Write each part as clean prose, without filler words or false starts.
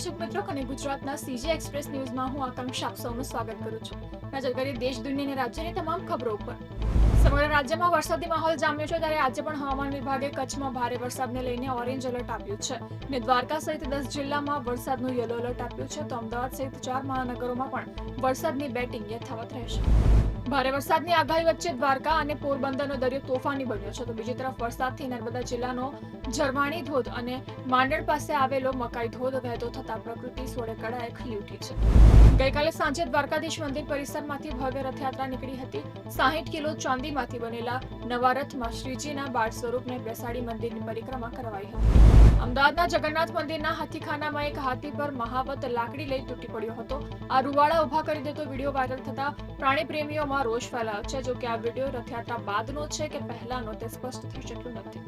દર્શક મિત્રો અને ગુજરાતના સીજી એક્સપ્રેસ ન્યૂઝમાં હું આકાંક્ષા આપ સૌનું સ્વાગત કરું છું. નજર કરીએ દેશ, દુનિયા અને રાજ્યની તમામ ખબરો ઉપર. સમગ્ર રાજ્યમાં વરસાદી માહોલ જામ્યો છે, ત્યારે આજે પણ હવામાન વિભાગે કચ્છમાં ભારે વરસાદને લઈને ઓરેન્જ એલર્ટ આપ્યું છે અને દ્વારકા સહિત 10 જિલ્લામાં વરસાદનું યલો એલર્ટ આપ્યું છે. તો અમદાવાદ સહિત 4 મહાનગરોમાં પણ વરસાદની બેટિંગ યથાવત રહેશે. ભારે વરસાદની આગાહી વચ્ચે દ્વારકા અને પોરબંદરનો દરિયો તોફાની બન્યો છે, તો બીજી તરફ વરસાદથી નર્મદા જિલ્લાનો ઝરવાણી ધોધ અને માંડણ પાસે આવેલો મકાઈ ધોધ વહેતો થતા પ્રકૃતિ સોળે કળાએ ખીલી ઉઠી છે. ગઈકાલે સાંજે દ્વારકાધીશ મંદિર પરિસરમાંથી ભવ્ય રથયાત્રા નીકળી હતી. 60 કિલો ચાંદીમાંથી બનેલા નવા રથમાં શ્રીજીના બાળ સ્વરૂપને બેસાડી મંદિરની પરિક્રમા કરવાઈ હતી. અમદાવાદના જગન્નાથ મંદિરના હાથીખાનામાં એક હાથી પર મહાવત લાકડી લઈ તૂટી પડ્યો હતો. આ રૂવાડા ઉભા કરી દેતો વિડીયો વાયરલ થતા પ્રાણી પ્રેમીઓમાં રોષ ફેલાયો છે. જો કે આ વિડીયો રથયાત્રા બાદનો છે કે પહેલાનો તે સ્પષ્ટ થઈ શક્યું નથી.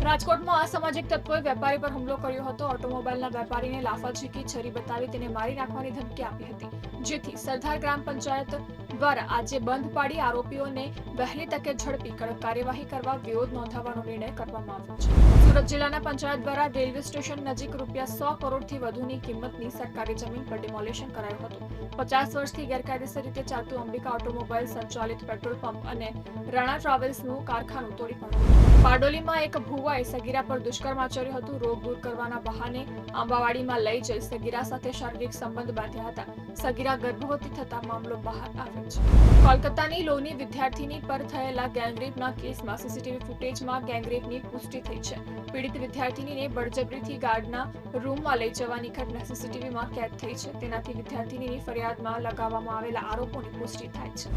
રાજકોટમાં અસામાજિક તત્વોએ વેપારી પર હુમલો કર્યો હતો. ઓટોમોબાઈલના વેપારીને લાફા ઝીકી છરી બતાવી તેને મારી નાખવાની ધમકી આપી હતી, જેથી સરદાર ગ્રામ પંચાયત દ્વારા આજે બંધ પાડી આરોપીઓને વહેલી તકે ઝડપી કડક કાર્યવાહી કરવા વિરોધ નોંધાવવાનો નિર્ણય કરવામાં આવ્યો છે. સુરત જિલ્લાના પંચાયત દ્વારા રેલવે સ્ટેશન નજીક ₹100 કરોડથી વધુની કિંમતની સરકારી જમીન પર ડિમોલેશન કરાયું હતું. 50 વર્ષથી ગેરકાયદેસર રીતે ચાલતું અંબિકા ઓટોમોબાઈલ સંચાલિત પેટ્રોલ પંપ અને રાણા ટ્રાવેલ્સનું કારખાનું તોડી પાડ્યું. બારડોલીમાં એક ભુવાએ સગીરા પર દુષ્કર્મ આચર્યું હતું. રોગ દૂર કરવાના બહાને આંબાવાડીમાં લઈ જઈ સગીરા સાથે શારીરિક સંબંધ બાંધ્યા હતા. સગીરા ગર્ભવતી થતા મામલો બહાર આવ્યો છે. કોલકાતાની લોની વિદ્યાર્થીની પર થયેલા ગેંગરેપના કેસમાં સીસીટીવી ફૂટેજમાં ગેંગરેપની પુષ્ટિ થઈ છે. પીડિત વિદ્યાર્થીનીને બળજબરીથી ગાર્ડના રૂમમાં લઈ જવાની ઘટના સીસીટીવીમાં કેદ થઈ છે. તેનાથી વિદ્યાર્થીનીની ફરિયાદમાં લગાવવામાં આવેલા આરોપોની પુષ્ટિ થાય છે.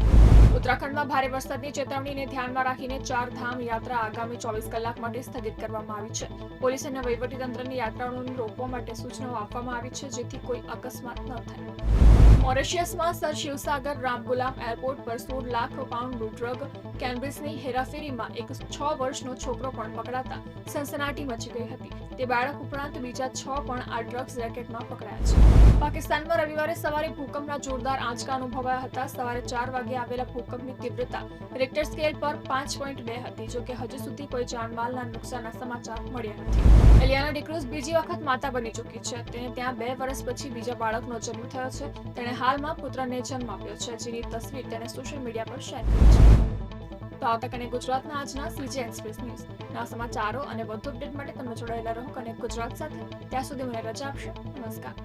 ઉત્તરાખંડમાં ભારે વરસાદની ચેતવણીને ધ્યાનમાં રાખીને 4 ધામ યાત્રા આગામી 24 કલાક માટે સ્થગિત કરવામાં આવી છે. પોલીસ અને વહીવટીતંત્રની યાત્રાઓને રોકવા માટે સૂચનાઓ આપવામાં આવી છે, જેથી કોઈ અકસ્માત ન થાય. મોરેશિયસમાં સર શિવસાગર રામગુલામ એરપોર્ટ પર 16 લાખ પાઉન્ડ ડ્રગ કેનબિસની હેરાફેરીમાં એક 6 વર્ષનો છોકરો પણ પકડાતા સનસનાટી મચી ગઈ હતી. તે બાળક ઉપરાંત બીજા 6 પણ આ ડ્રગ્સ રેકેટમાં પકડાયા છે. પાકિસ્તાનમાં રવિવારે સવારે ભૂકંપના જોરદાર આંચકા અનુભવાયા હતા. સવારે 4 વાગે આવેલા ભૂકંપની તીવ્રતા રિક્ટર સ્કેલ પર 5.2 હતી. જો કે હજુ સુધી કોઈ જાનમાલના નુકસાનના સમાચાર મળ્યા નથી. એલિયાના ડિક્રુઝ બીજી વખત માતા બની ચૂકી છે. તેને ત્યાં 2 વર્ષ પછી બીજા બાળકનો જન્મ થયો છે. તેણે હાલમાં પુત્રને જન્મ આપ્યો છે, જેની તસવીર તેને સોશિયલ મીડિયા પર શેર કરી છે. તો આવતા કને ગુજરાતના આજના સીજી એક્સપ્રેસ ન્યૂઝના સમાચારો અને વધુ અપડેટ માટે તમે જોડાયેલા રહો કનેક્ટ ગુજરાત સાથે. ત્યાં સુધી મને રજા આપશો. નમસ્કાર.